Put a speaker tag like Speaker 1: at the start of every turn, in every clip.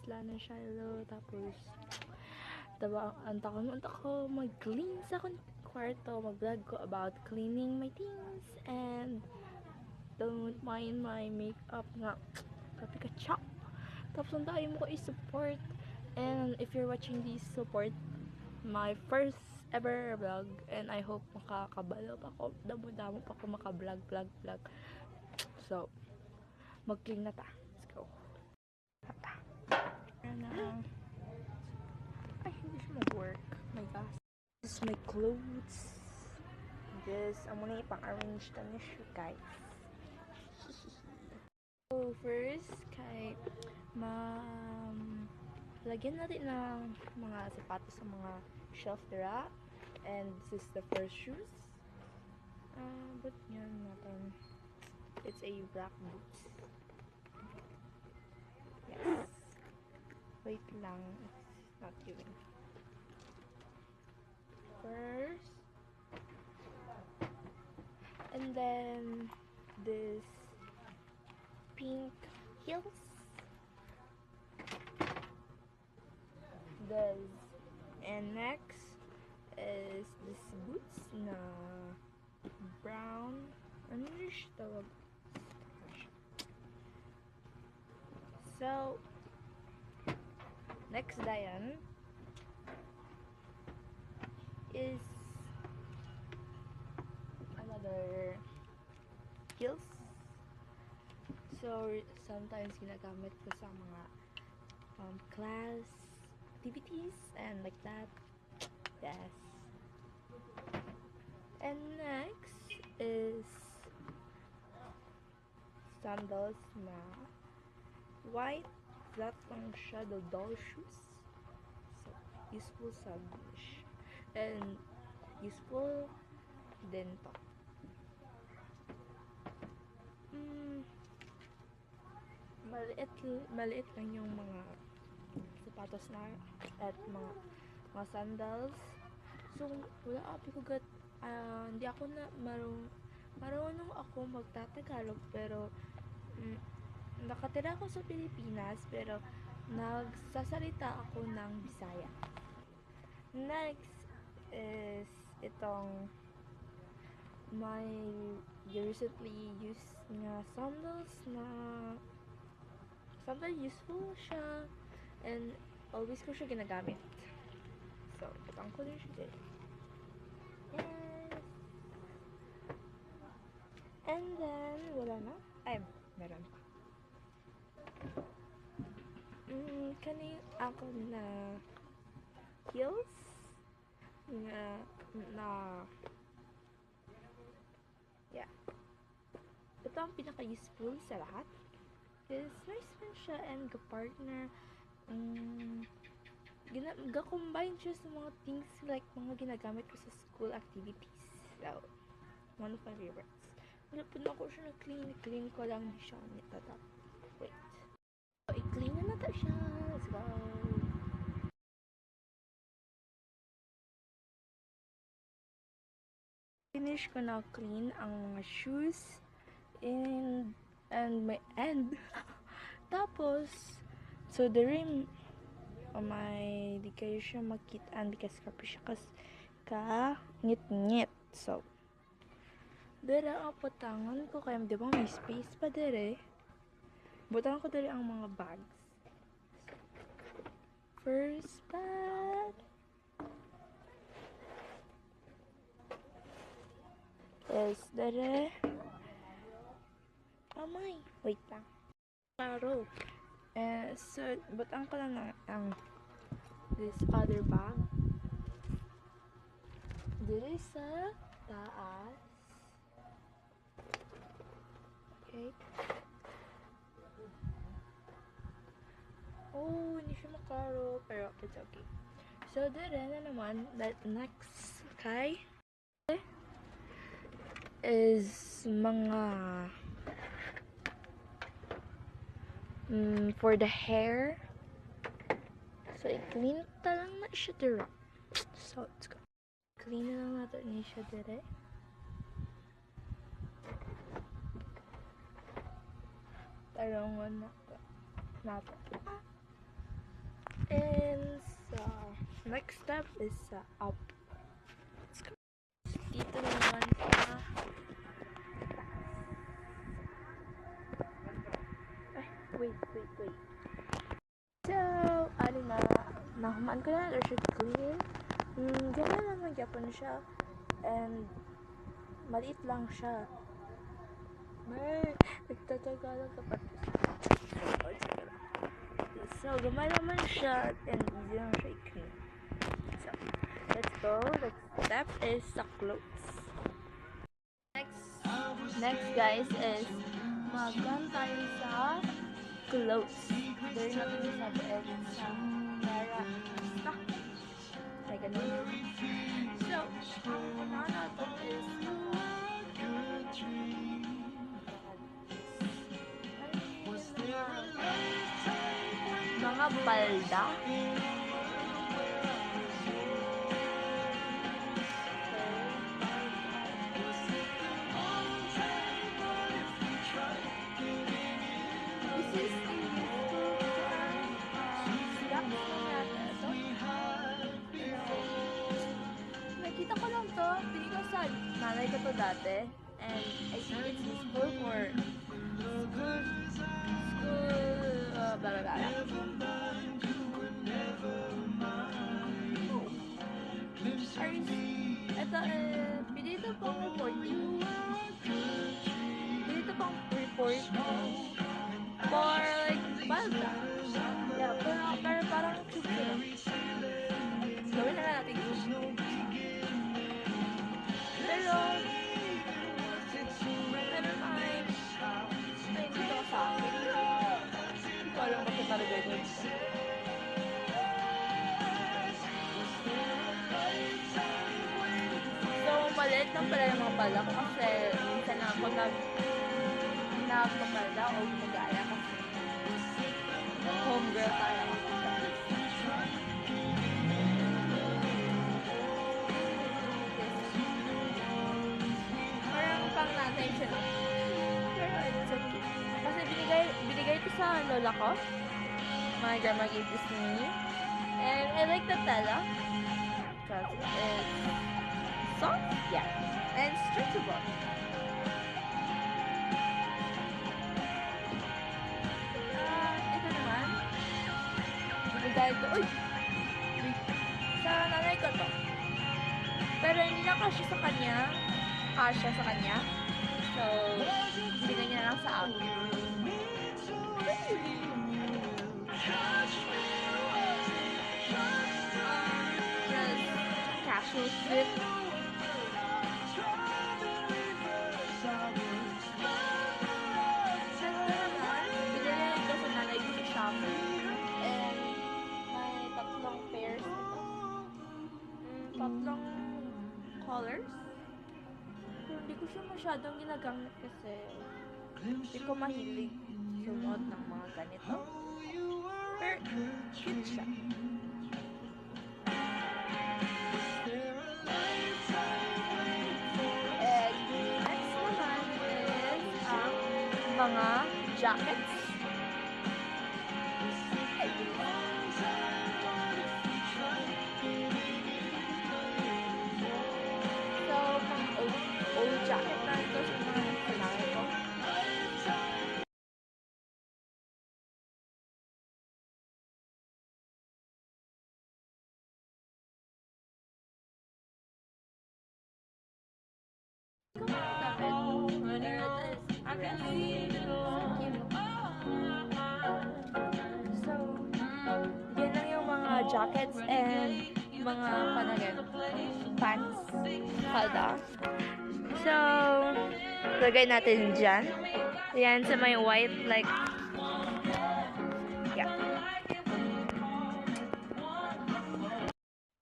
Speaker 1: Lana Shiloh. Tapos, diba, anta ko mag-clean sa akong kwarto. Mag-vlog ko about cleaning my things. And, don't mind my makeup nga. Kapi ka chop. Tapos, ang tayo mo ko i-support. And, if you're watching this, support my first ever vlog. And, I hope makakabalo pa ako. Damo-damo pa ako maka-vlog. So, mag-clean na ta. Let's go. Ay, hindi siya mag-work. My gosh. This is my clothes. This, I'm gonna ipang-arrange na niya siya, guys. So, first, lagyan natin ng mga sapatos sa mga shelf dira. And this is the first shoes. But yan natin. It's a black boots. Yes. Wait lang. It's not giving. First. And then this pink heels. And next is this boots na brown. Ano na siya tawag? So, next dayan is another heels. So, sometimes ginagamit ko sa mga class activities and like that. Yes. And next is sandals na white, flat lang siya, the doll shoes. So, useful sandals. And useful din to. Maliit lang yung mga sapatos na at mga sandals. So, wala ako gat hindi ako na marunong ako magtatagalog, pero nakatira ako sa Pilipinas, pero nagsasalita ako ng Bisaya. Next is itong my recently used nga sandals na sometimes useful siya and always ko siya ginagamit. So, putang ko din siya. Yes! And then, wala na? Ay, meron pa. Kani ako na heels na yeah. Ito ang pinaka-useful sa lahat. Is nice man siya and ga-partner ga-combine siya sa mga things like mga ginagamit ko sa school activities. So, one of my favorites. Wala po na ako siya na-clean ko lang di siya nitatap. Wait. So, i-clean na natin siya. Let's go. Finish ko na clean ang mga shoes and my end. Tapos, so the rim may di kayo siya makitaan because siya ka ngit-ngit. So, dira ang putangan ko kaya di ba may space pa dire. Butangan ko dire ang mga bags. First bag is dire. Amay, wait lang. Klaro. So, butang ko lang ang this other bag. Dito sa taas. Okay. Oh, hindi siya makaro. Pero, it's okay. So, dito na naman, that next kay is mga for the hair. So, i-clean ta lang na siya dira. So, let's go. Clean na lang natin niya siya dira. Tarangan natin. And sa next step is sa up. Let's go. Dito naman sa wait. So, ano na, nahumaan ko na siya clean. Ganyan naman yapon siya. And, maliit lang siya. Nagtatagalog kapag. So, gamay naman siya. And, easy lang siya i-clean. So, let's go. Next step is sa clothes. Next guys is mag-gun tayo sa clothes. There natin yung sa bed sa Yara. Ay, ganun. So, ang una natin is mga palda. Nakita ko lang to, pili ko sa nanay ko to dati, and I think it's useful for school, blah blah blah. Ito, pili ito pang reporting. Pili ito pang report for like balda. Yeah, pero parang chuchu lang. Gawin na natin chuchu. Pero may dito sa akin. Hindi ko alam bakit nalagay ko dito. So, maliit lang pala yung mga pala ko kasi minsan na ako nagpapalda o mag-aaya kasi homegirl tayo ako. Parang natin siya lang. Pero it's okay. Kasi binigay ito sa lola ko. My grandma gave this to me. And I like the tela. Because it's soft, yeah. And stretchable. Ito naman. Binigay ito. Uy! Sa nanay ko to. Pero hindi na kasya sa kanya. Kasya sa kanya. So, binigay niya lang sa akin. Just casual fit. Binigay ito sa nanay ko sa Shopee. And may tatlong pairs nito. Tatlong colors. Hindi ko siya masyadong ginagamit kasi hindi ko mahilig sumuot ng mga ganito. Pero cute siya. And next naman is ang mga jackets. So, mga old jacket na ito sa mga kailangan ko. So, yan lang yung mga jackets and mga pants, palda. So, lagay natin dyan. Yan sa may white, like, yeah.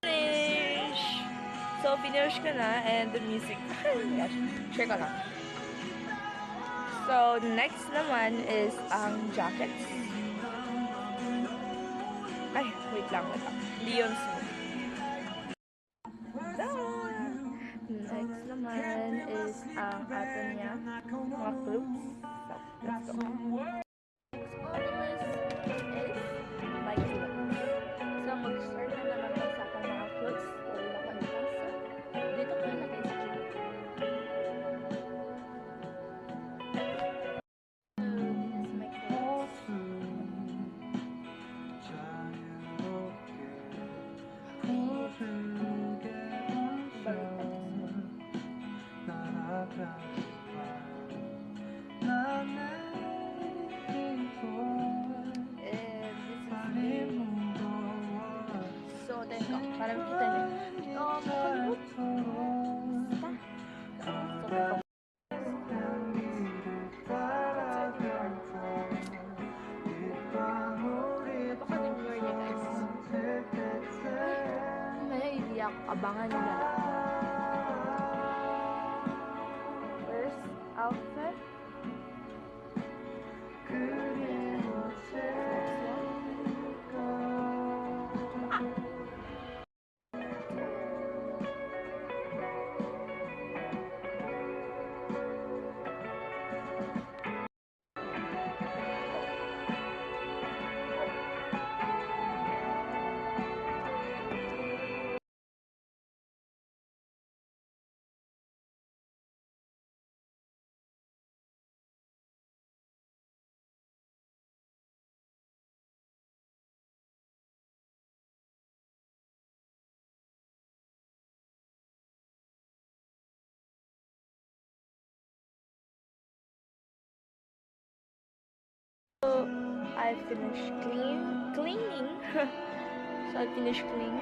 Speaker 1: Finish! So, finish ko na and the music. Yeah, share ko lang. So, next naman is ang jackets. Ay, wait lang. Hindi yun smooth. Next naman is ang ato niya, mga clips. So, let's go. Next on the list is my clips. Suotin ko para makita niyo. Makalimutan. Basta. Napaka-demure niya, guys. May idea ako. Abangan niyo na lang. First outfit. So, I finished cleaning. So I finished cleaning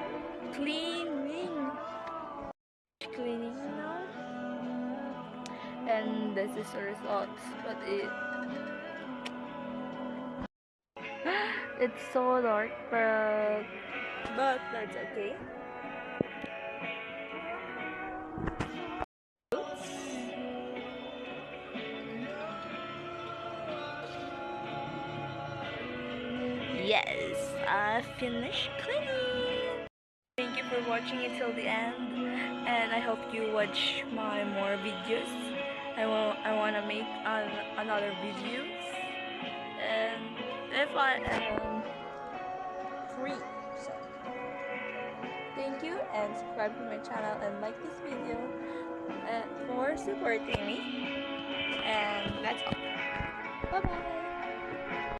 Speaker 1: now. And this is the results. But it's so dark, but that's okay. Yes, I finished cleaning. Thank you for watching it till the end, and I hope you watch my more videos. I wanna make another videos, and if I am free, so thank you, and subscribe to my channel and like this video for supporting me. And that's all. Bye bye.